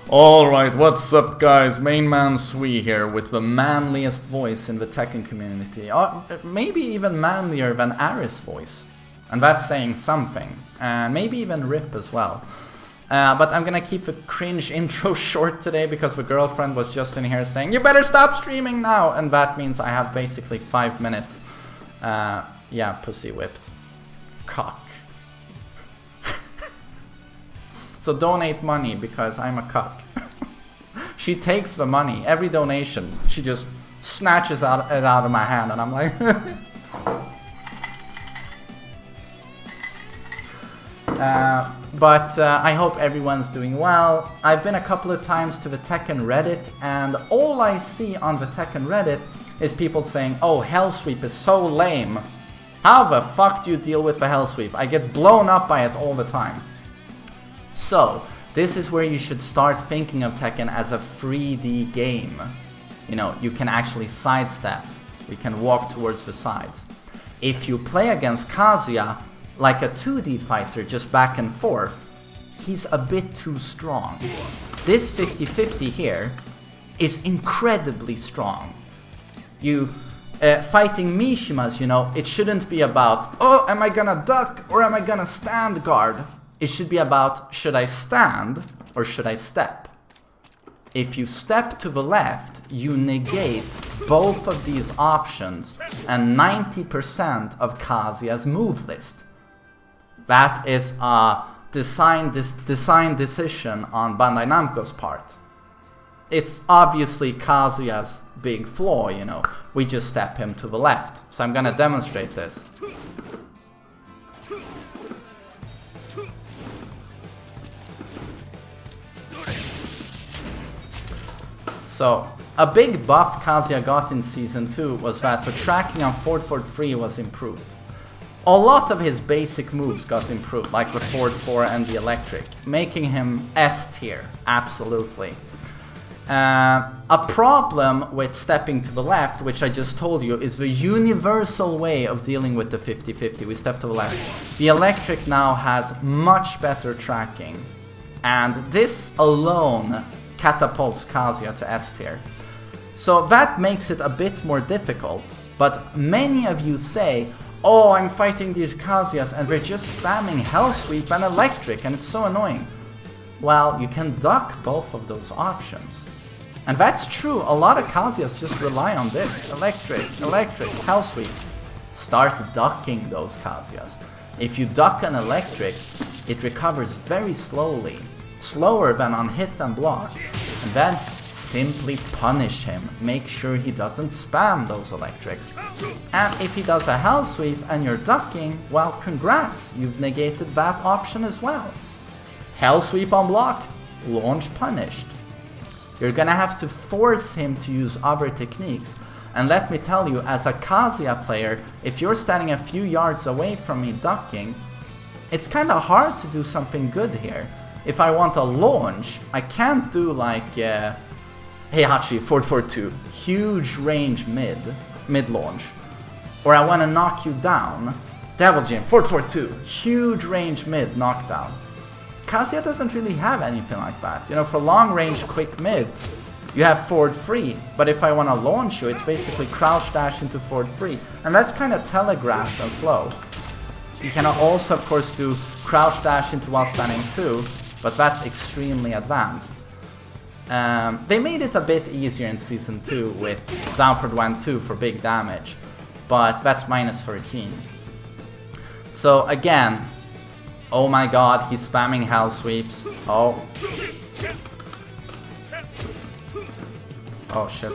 Alright, what's up guys? MainManSWE here with the manliest voice in the Tekken community. Maybe even manlier than Aris' voice. And that's saying something. And maybe even Rip as well. But I'm gonna keep the cringe intro short today because the girlfriend was just in here saying, "You better stop streaming now!" And that means I have basically 5 minutes. Yeah, pussy whipped. Cock. So donate money because I'm a cuck. She takes the money, every donation, she just snatches it out of my hand and I'm like... But I hope everyone's doing well. I've been a couple of times to the Tekken Reddit and all I see on the Tekken Reddit is people saying, "Oh, Hellsweep is so lame. How the fuck do you deal with the Hellsweep? I get blown up by it all the time." So, this is where you should start thinking of Tekken as a 3D game. You know, you can actually sidestep. You can walk towards the sides. If you play against Kazuya like a 2D fighter, just back and forth, he's a bit too strong. This 50-50 here is incredibly strong. Fighting Mishimas, you know, it shouldn't be about, "Oh, am I gonna duck or am I gonna stand guard?" It should be about, should I stand or should I step? If you step to the left, you negate both of these options and 90% of Kazuya's move list. That is a design decision on Bandai Namco's part. It's obviously Kazuya's big flaw, you know. We just step him to the left. So I'm gonna demonstrate this. So, a big buff Kazuya got in Season 2 was that the tracking on forward 3 was improved. A lot of his basic moves got improved, like the forward 4 and the electric, making him S tier, absolutely. A problem with stepping to the left, which I just told you, is the universal way of dealing with the 50-50. We step to the left. The electric now has much better tracking, and this alone catapults Kazuya to S tier. So that makes it a bit more difficult, but many of you say, "Oh, I'm fighting these Kazuyas and they're just spamming Hellsweep and electric and it's so annoying." Well, you can duck both of those options. And that's true, a lot of Kazuyas just rely on this. Electric, Hellsweep. Start ducking those Kazuyas. If you duck an electric, it recovers very slowly. Slower than on hit and block, and then simply punish him. Make sure he doesn't spam those electrics. And if he does a Hellsweep and you're ducking, well, congrats, you've negated that option as well. Hellsweep on block, launch punished. You're gonna have to force him to use other techniques. And let me tell you, as a Kazuya player, if you're standing a few yards away from me ducking, it's kinda hard to do something good here. If I want a launch, I can't do like Heihachi, forward 4-2, huge range mid launch. Or I want to knock you down, Devil Jin, forward 4-2, huge range mid knockdown. Kazuya doesn't really have anything like that. You know, for long range quick mid, you have forward 3, but if I want to launch you, it's basically crouch dash into forward 3. And that's kind of telegraphed and slow. You can also, of course, do crouch dash into while standing 2, but that's extremely advanced. They made it a bit easier in Season 2 with downward 1-2 for big damage, but that's minus 13. So again, oh my god, he's spamming Hellsweeps. Oh. Oh shit.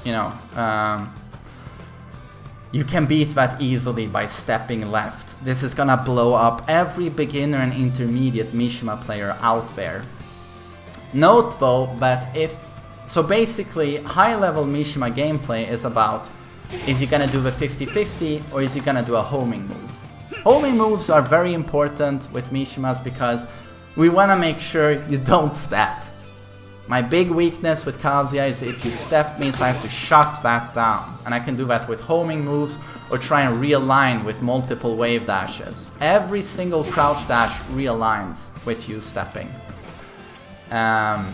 You know, you can beat that easily by stepping left. This is gonna blow up every beginner and intermediate Mishima player out there. Note though that so basically high level Mishima gameplay is about, is he gonna do the 50-50 or is he gonna do a homing move? Homing moves are very important with Mishimas because we wanna make sure you don't step. My big weakness with Kazuya is if you step me, so I have to shut that down. And I can do that with homing moves or try and realign with multiple wave dashes. Every single crouch dash realigns with you stepping. And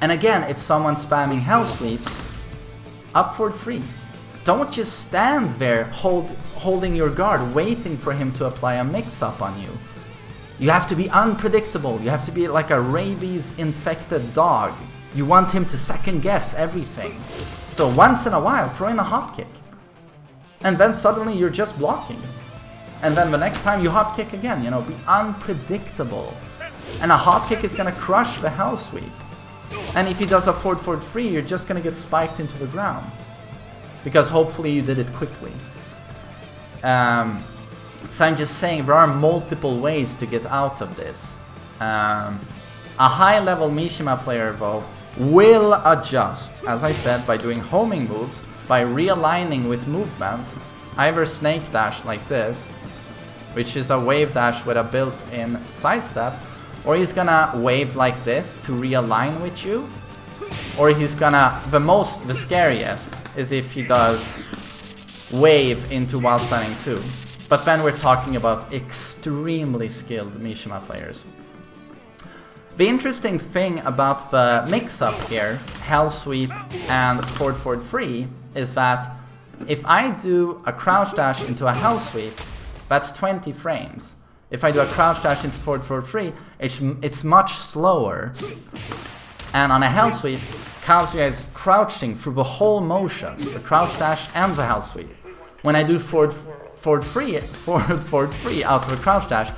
again, if someone's spamming Hellsweeps, up for free. Don't just stand there holding your guard, waiting for him to apply a mix-up on you. You have to be unpredictable. You have to be like a rabies-infected dog. You want him to second-guess everything. So once in a while, throw in a hop kick. And then suddenly you're just blocking. And then the next time you hop kick again, you know, be unpredictable. And a hop kick is gonna crush the Hellsweep. And if he does a forward free, you're just gonna get spiked into the ground. Because hopefully you did it quickly. So I'm just saying there are multiple ways to get out of this. A high level Mishima player though will adjust, as I said, by doing homing moves, by realigning with movement, either snake dash like this, which is a wave dash with a built-in sidestep, or he's gonna wave like this to realign with you, or he's gonna, the scariest is if he does wave into while standing 2. But then we're talking about extremely skilled Mishima players. The interesting thing about the mix-up here, Hellsweep and forward free, is that if I do a crouch dash into a Hellsweep, that's 20 frames. If I do a crouch dash into forward free, it's much slower. And on a Hellsweep, Kazuya is crouching through the whole motion, the crouch dash and the Hellsweep. When I do forward free out of a crouch dash,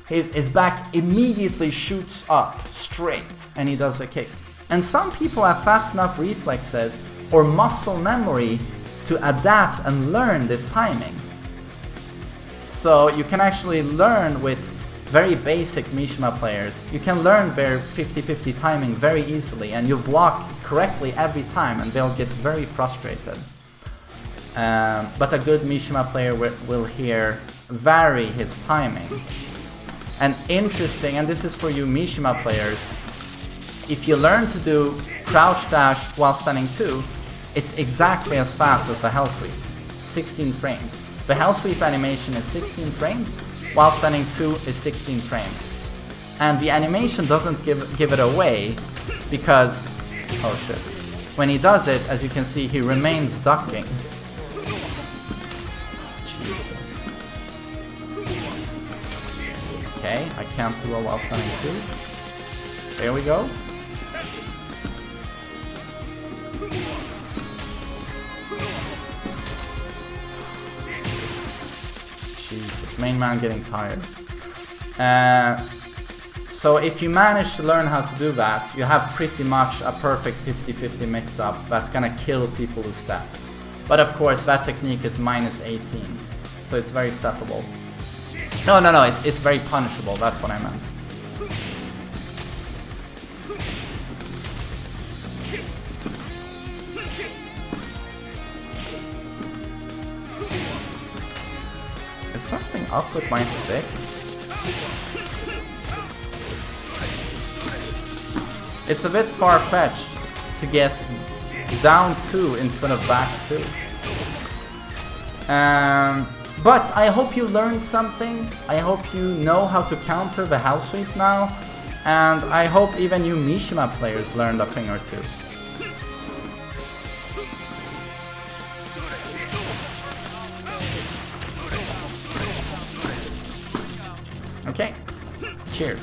his back immediately shoots up straight and he does a kick. And some people have fast enough reflexes or muscle memory to adapt and learn this timing. So you can actually learn with very basic Mishima players. You can learn their 50-50 timing very easily and you block correctly every time and they'll get very frustrated. But a good Mishima player will here vary his timing. And interesting, and this is for you Mishima players, if you learn to do crouch dash while standing 2, it's exactly as fast as the Hellsweep, 16 frames. The Hellsweep animation is 16 frames, while standing 2 is 16 frames. And the animation doesn't give it away, because, oh shit, when he does it, as you can see, he remains ducking. Okay, I can't do a while standing 2. There we go. Jesus, main man getting tired. So if you manage to learn how to do that, you have pretty much a perfect 50-50 mix-up that's gonna kill people who step. But of course, that technique is -18, so it's very steppable. No, it's very punishable, that's what I meant. Is something up with my stick? It's a bit far-fetched to get down 2 instead of back 2. But I hope you learned something. I hope you know how to counter the Hellsweep now. And I hope even you Mishima players learned a thing or two. Okay, cheers.